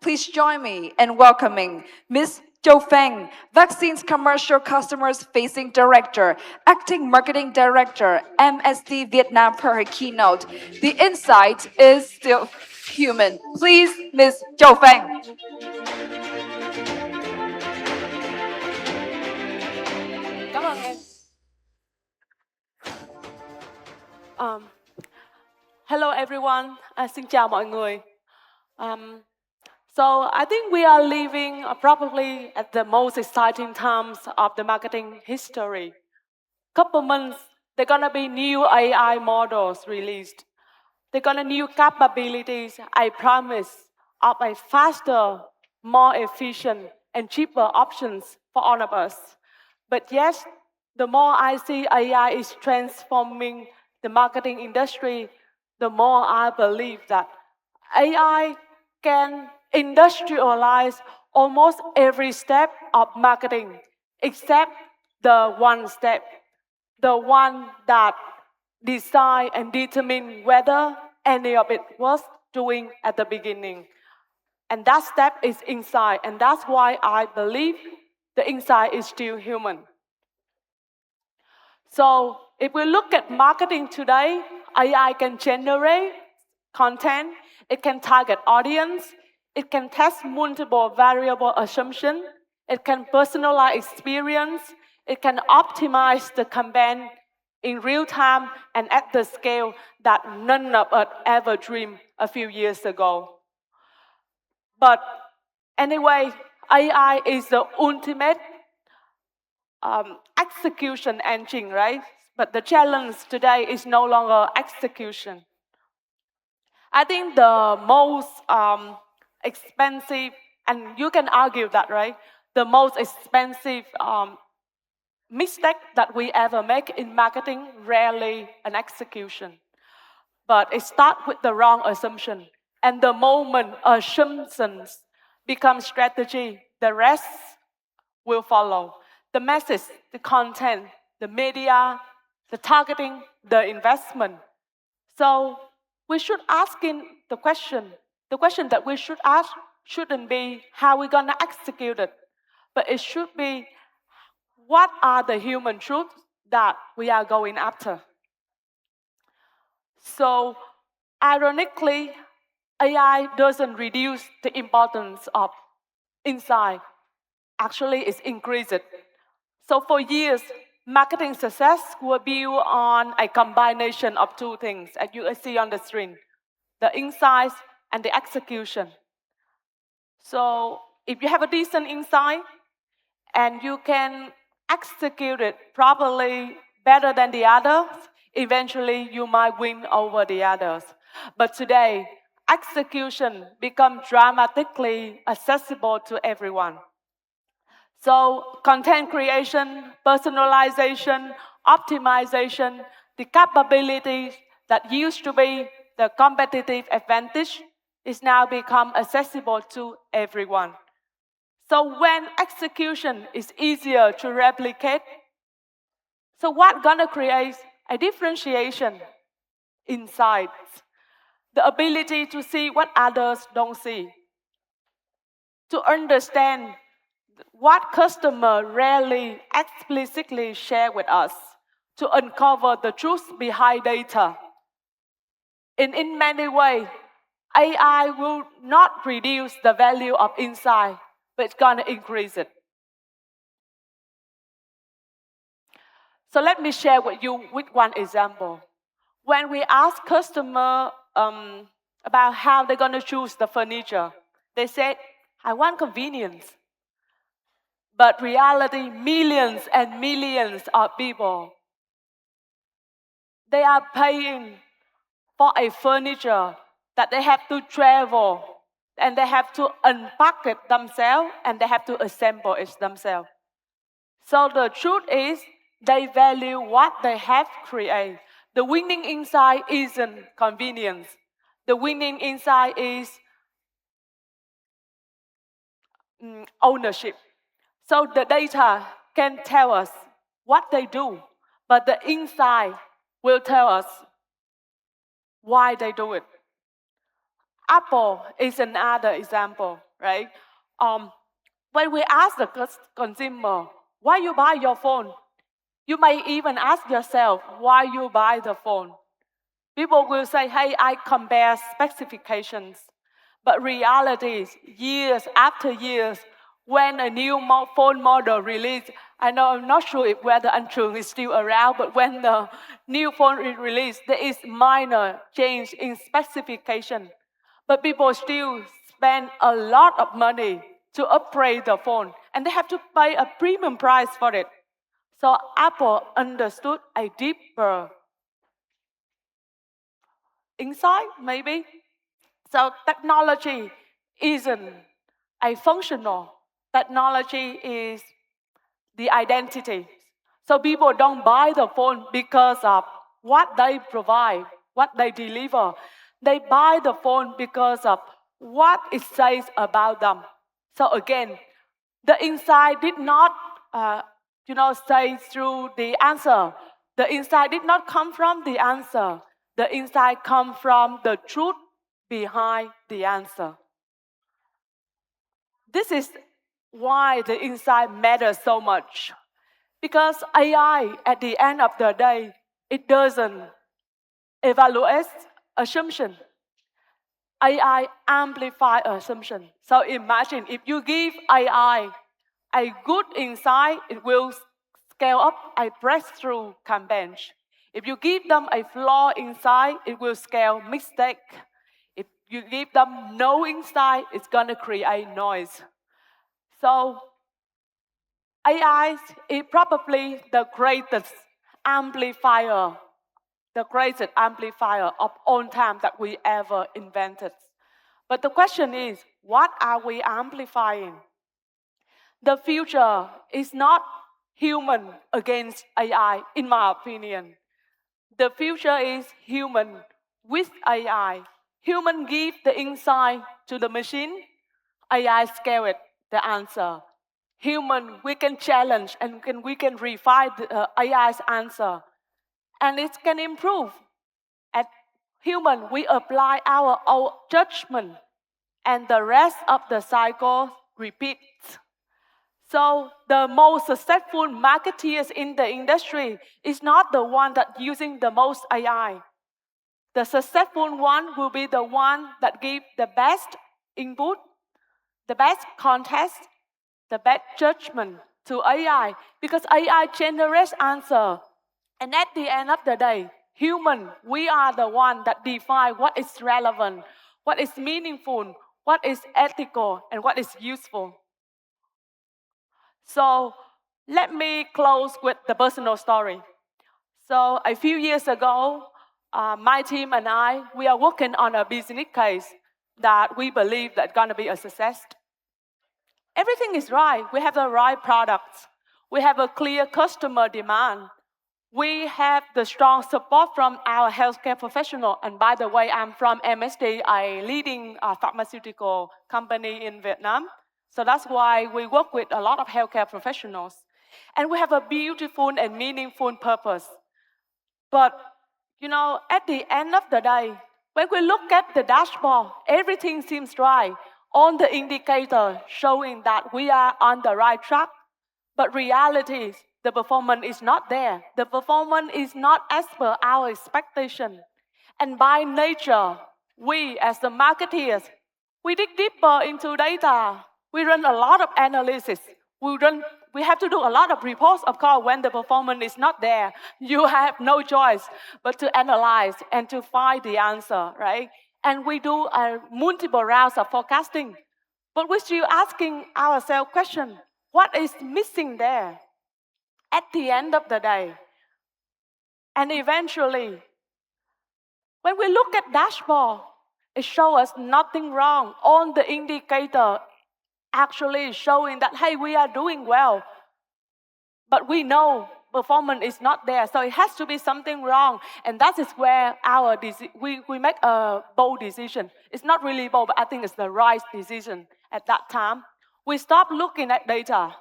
Please join me in welcoming Ms. Zhou Feng, Vaccines Commercial Customers Facing Director, Acting Marketing Director, MSD Vietnam for her keynote. The insight is still human. Please, Ms. Zhou Feng. Cảm ơn em. Um, Hello everyone. Xin chào mọi người. So I think we are living probably at the most exciting times of the marketing history. Couple months, there are gonna be new AI models released. There are gonna new capabilities, I promise, of a faster, more efficient, and cheaper options for all of us. But yes, the more I see AI is transforming the marketing industry, the more I believe that AI can industrialize almost every step of marketing, except the one step, the one that decide and determine whether any of it was doing at the beginning. And that step is insight, and that's why I believe the insight is still human. So if we look at marketing today, AI can generate content, it can target audience, it can test multiple variable assumptions, it can personalize experience, it can optimize the campaign in real time and at the scale that none of us ever dreamed a few years ago. But anyway, AI is the ultimate execution engine, right? But the challenge today is no longer execution. I think the most expensive, and you can argue that, right? The most expensive mistake that we ever make in marketing, rarely an execution. But it starts with the wrong assumption. And the moment assumptions become strategy, the rest will follow. The message, the content, the media, the targeting, the investment. So we should ask the question that we should ask shouldn't be how we're gonna execute it, but it should be what are the human truths that we are going after. So ironically, AI doesn't reduce the importance of insight. Actually, it's increased it. So for years, marketing success was built on a combination of two things, as you see on the screen, the insights and the execution. So if you have a decent insight and you can execute it properly better than the others, eventually you might win over the others. But today, execution becomes dramatically accessible to everyone. So content creation, personalization, optimization, the capabilities that used to be the competitive advantage is now become accessible to everyone. So when execution is easier to replicate, so what gonna create a differentiation? Insights, the ability to see what others don't see, to understand what customer rarely explicitly share with us, to uncover the truth behind data. In many ways, AI will not reduce the value of insight, but it's gonna increase it. So let me share with you with one example. When we ask customer about how they're gonna choose the furniture, they said, I want convenience. But reality, millions and millions of people, they are paying for a furniture that they have to travel and they have to unpack it themselves and they have to assemble it themselves. So the truth is they value what they have created. The winning insight isn't convenience. The winning insight is ownership. So the data can tell us what they do, but the insight will tell us why they do it. Apple is another example, right? Um, when we ask the consumer, why you buy your phone? You may even ask yourself why you buy the phone. People will say, hey, I compare specifications. But reality is, years after years, when a new phone model released, I know I'm not sure if whether Anh Trường is still around, but when the new phone is released, there is minor change in specification. But people still spend a lot of money to upgrade the phone, and they have to pay a premium price for it. So Apple understood a deeper insight, maybe. So technology isn't a functional. Technology is the identity. So people don't buy the phone because of what they provide, what they deliver. They buy the phone because of what it says about them. So again, the insight did not, say through the answer. The insight did not come from the answer. The insight comes from the truth behind the answer. This is why the insight matters so much. Because AI, at the end of the day, it doesn't evaluate assumption. AI amplify assumption. So imagine if you give AI a good insight, it will scale up a breakthrough campaign. If you give them a flaw insight, it will scale mistake. If you give them no insight, it's gonna create noise. So AI is probably the greatest amplifier, of all time that we ever invented. But the question is, what are we amplifying? The future is not human against AI, in my opinion. The future is human with AI. Human give the insight to the machine, AI scale it, the answer. Human, we can challenge and we can refine the, AI's answer. And it can improve. At human, we apply our own judgment and the rest of the cycle repeats. So the most successful marketeers in the industry is not the one that using the most AI. The successful one will be the one that give the best input, the best context, the best judgment to AI because AI generates answer. And at the end of the day, human, we are the one that define what is relevant, what is meaningful, what is ethical, and what is useful. So let me close with the personal story. So a few years ago, my team and I, we are working on a business case that we believe that gonna be a success. Everything is right. We have the right products. We have a clear customer demand. We have the strong support from our healthcare professional. And by the way, I'm from MSD, a leading pharmaceutical company in Vietnam. So that's why we work with a lot of healthcare professionals. And we have a beautiful and meaningful purpose. But, at the end of the day, when we look at the dashboard, everything seems right. On the indicator showing that we are on the right track. But reality is the performance is not there. The performance is not as per our expectation. And by nature, we as the marketeers, we dig deeper into data. We run a lot of analysis. We have to do a lot of reports, of course, when the performance is not there. You have no choice but to analyze and to find the answer, right? And we do multiple rounds of forecasting. But we're still asking ourselves question, what is missing there at the end of the day? And eventually, when we look at dashboard, it shows us nothing wrong. On the indicator actually showing that, hey, we are doing well. But we know performance is not there. So it has to be something wrong. And that is where we make a bold decision. It's not really bold, but I think it's the right decision at that time. We stop looking at data.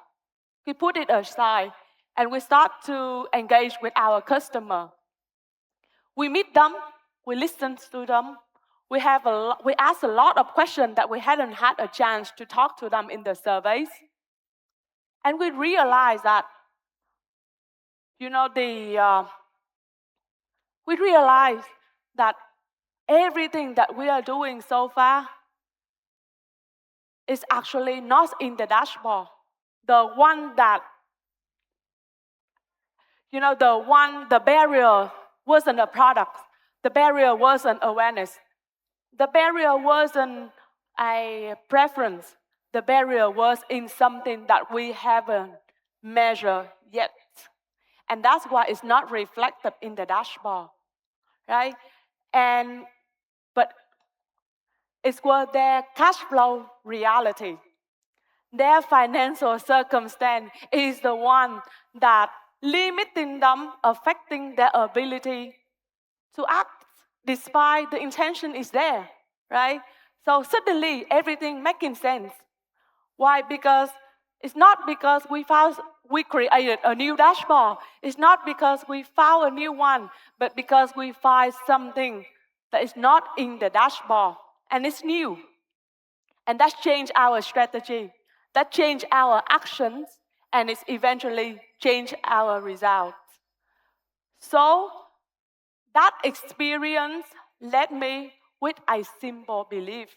We put it aside and we start to engage with our customer. We meet them, we listen to them, we asked a lot of questions that we hadn't had a chance to talk to them in the surveys. And we realized that, we realized that everything that we are doing so far is actually not in the dashboard. The one that, the barrier wasn't a product. The barrier wasn't awareness. The barrier wasn't a preference. The barrier was in something that we haven't measured yet. And that's why it's not reflected in the dashboard, right? But it's what their cash flow reality. Their financial circumstance is the one that limiting them, affecting their ability to act despite the intention is there, right? So suddenly everything making sense. Why? Because it's not because we created a new dashboard. It's not because we found a new one, but because we find something that is not in the dashboard and it's new. And that's changed our strategy. That changed our actions, and it's eventually changed our results. So that experience led me with a simple belief.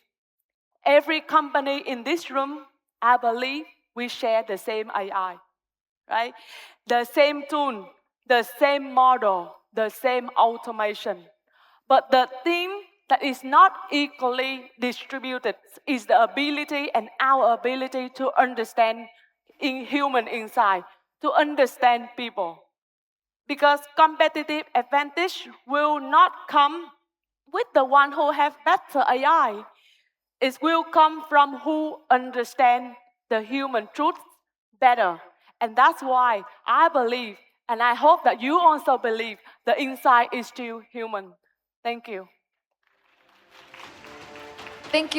Every company in this room, I believe, we share the same AI, right? The same tool, the same model, the same automation. But the thing that is not equally distributed is the ability and our ability to understand in human insight, to understand people. Because competitive advantage will not come with the one who have better AI. It will come from who understand the human truth better. And that's why I believe, and I hope that you also believe, the insight is still human. Thank you. Thank you.